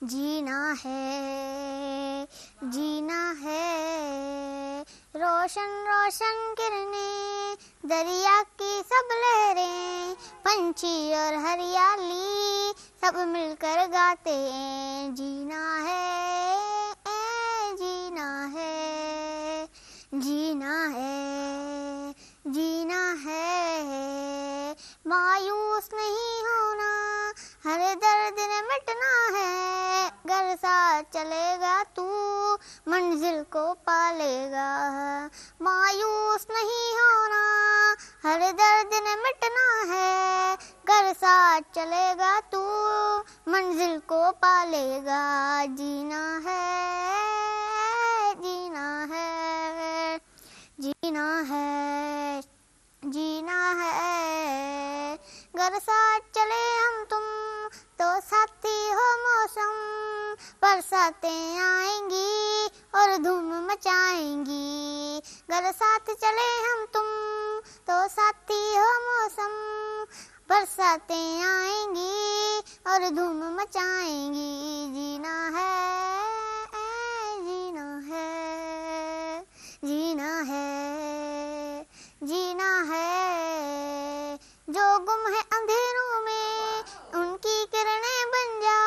जीना है, जीना है। रोशन रोशन किरणें, दरिया की सब लहरें, पंछी और हरियाली सब मिलकर गाते हैं। जीना है, जीना है, जीना है, जीना है। मायूस नहीं होना, हर दर्द ने मिटना है। घर साथ चलेगा तू, मंजिल को पालेगा। मायूस नहीं होना, हर दर्द ने मिटना है। घर साथ चलेगा तू, मंजिल को पालेगा। जीना है, जीना है, जीना है, जीना है। घर साथ चले हम तुम तो साथी हो मौसम, बरसातें आएंगी और धूम मचाएंगी। घर साथ चले हम तुम तो साथी हो मौसम, बरसातें आएंगी और धूम मचाएंगी। जीना है, जीना है, जीना है, जीना है। जो गुम है अंधेरों में, उनकी किरणें बन जा।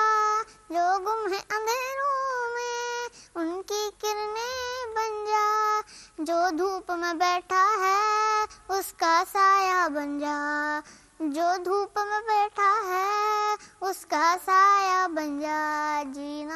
जो गुम है अंधेरों में, उनकी किरणें बन जा। जो धूप में बैठा है, उसका साया बन जा। जो धूप में बैठा है, उसका साया बन जा। जीना